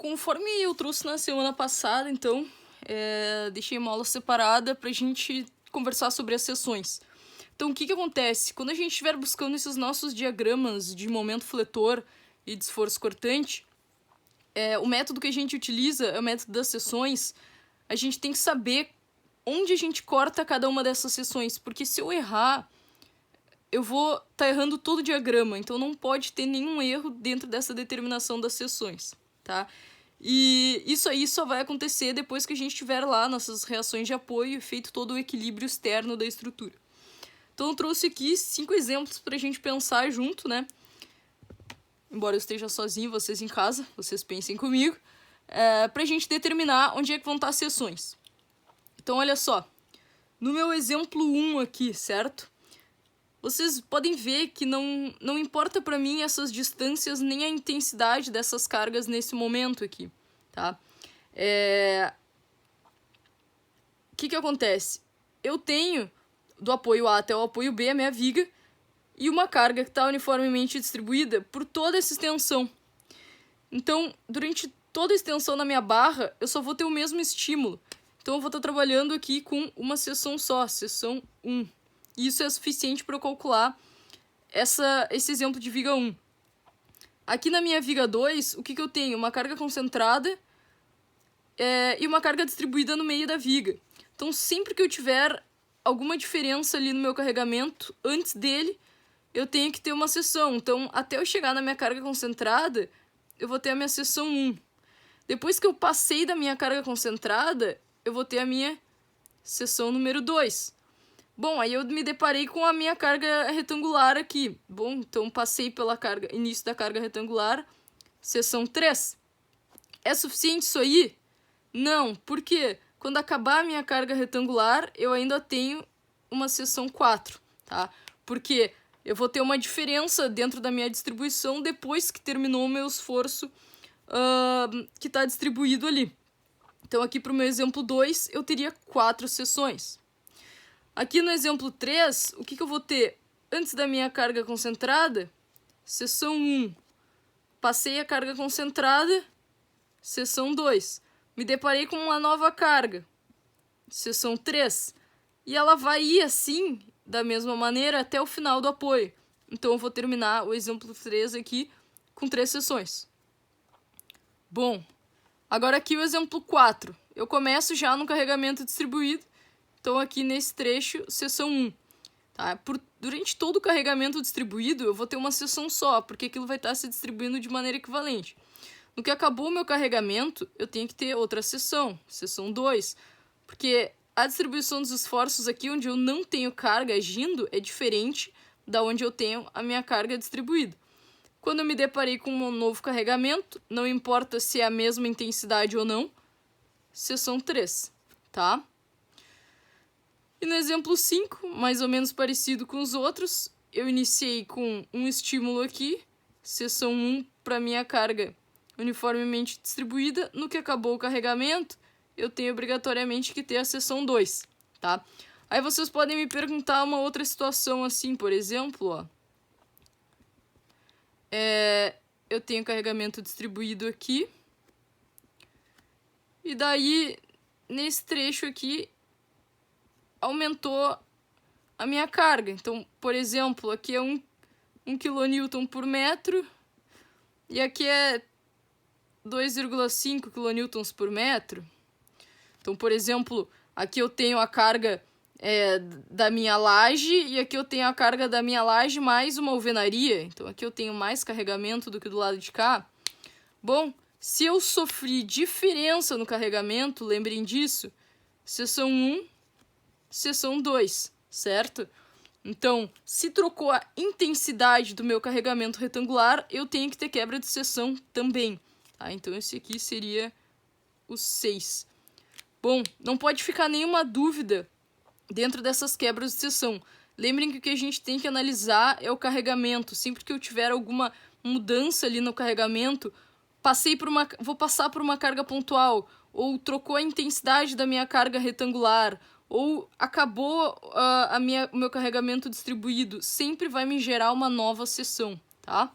conforme eu trouxe na semana passada, então, deixei uma aula separada pra gente conversar sobre as seções. Então, o que acontece? Quando a gente estiver buscando esses nossos diagramas de momento fletor e de esforço cortante, o método que a gente utiliza é o método das seções. A gente tem que saber onde a gente corta cada uma dessas seções, porque se eu errar, eu vou estar errando todo o diagrama, então não pode ter nenhum erro dentro dessa determinação das seções, tá? E isso aí só vai acontecer depois que a gente tiver lá nossas reações de apoio e feito todo o equilíbrio externo da estrutura. Então eu trouxe aqui 5 exemplos pra gente pensar junto, né? Embora eu esteja sozinho, vocês em casa, vocês pensem comigo, pra gente determinar onde é que vão estar as seções. Então olha só, no meu exemplo 1 aqui, certo? Vocês podem ver que não importa pra mim essas distâncias nem a intensidade dessas cargas nesse momento aqui, tá? O que acontece? Eu tenho do apoio A até o apoio B a minha viga e uma carga que está uniformemente distribuída por toda essa extensão. Então, durante toda a extensão da minha barra, eu só vou ter o mesmo estímulo. Então, eu vou estar trabalhando aqui com uma seção só, seção 1. E isso é suficiente para eu calcular esse exemplo de viga 1. Aqui na minha viga 2, o que eu tenho? Uma carga concentrada e uma carga distribuída no meio da viga. Então, sempre que eu tiver alguma diferença ali no meu carregamento, antes dele, eu tenho que ter uma seção. Então, até eu chegar na minha carga concentrada, eu vou ter a minha seção 1. Depois que eu passei da minha carga concentrada, eu vou ter a minha seção número 2. Bom, aí eu me deparei com a minha carga retangular aqui. Bom, então passei pela início da carga retangular, seção 3. É suficiente isso aí? Não, porque quando acabar a minha carga retangular, eu ainda tenho uma seção 4, tá? Porque eu vou ter uma diferença dentro da minha distribuição depois que terminou o meu esforço que está distribuído ali. Então, aqui para o meu exemplo 2, eu teria 4 seções. Aqui no exemplo 3, o que eu vou ter? Antes da minha carga concentrada, seção 1. Passei a carga concentrada, seção 2. Me deparei com uma nova carga, seção 3. E ela vai ir assim, da mesma maneira, até o final do apoio. Então, eu vou terminar o exemplo 3 aqui com 3 seções. Bom, agora aqui o exemplo 4. Eu começo já no carregamento distribuído. Então, aqui nesse trecho, seção 1. Tá? Durante todo o carregamento distribuído, eu vou ter uma seção só, porque aquilo vai estar se distribuindo de maneira equivalente. No que acabou o meu carregamento, eu tenho que ter outra seção, seção 2, porque a distribuição dos esforços aqui, onde eu não tenho carga agindo, é diferente da onde eu tenho a minha carga distribuída. Quando eu me deparei com um novo carregamento, não importa se é a mesma intensidade ou não, seção 3, tá? E no exemplo 5, mais ou menos parecido com os outros, eu iniciei com um estímulo aqui, seção 1 para minha carga uniformemente distribuída. No que acabou o carregamento, eu tenho obrigatoriamente que ter a seção 2, tá? Aí vocês podem me perguntar uma outra situação assim, por exemplo, ó. Eu tenho carregamento distribuído aqui. E daí, nesse trecho aqui, aumentou a minha carga. Então, por exemplo, aqui é 1 kN por metro e aqui é 2,5 kN por metro. Então, por exemplo, aqui eu tenho a carga da minha laje e aqui eu tenho a carga da minha laje mais uma alvenaria. Então, aqui eu tenho mais carregamento do que do lado de cá. Bom, se eu sofri diferença no carregamento, lembrem disso, seção 1, seção 2, certo? Então, se trocou a intensidade do meu carregamento retangular, eu tenho que ter quebra de seção também. Tá? Então, esse aqui seria o 6. Bom, não pode ficar nenhuma dúvida dentro dessas quebras de seção. Lembrem que o que a gente tem que analisar é o carregamento. Sempre que eu tiver alguma mudança ali no carregamento, vou passar por uma carga pontual, ou trocou a intensidade da minha carga retangular, ou acabou o meu carregamento distribuído, sempre vai me gerar uma nova seção, tá?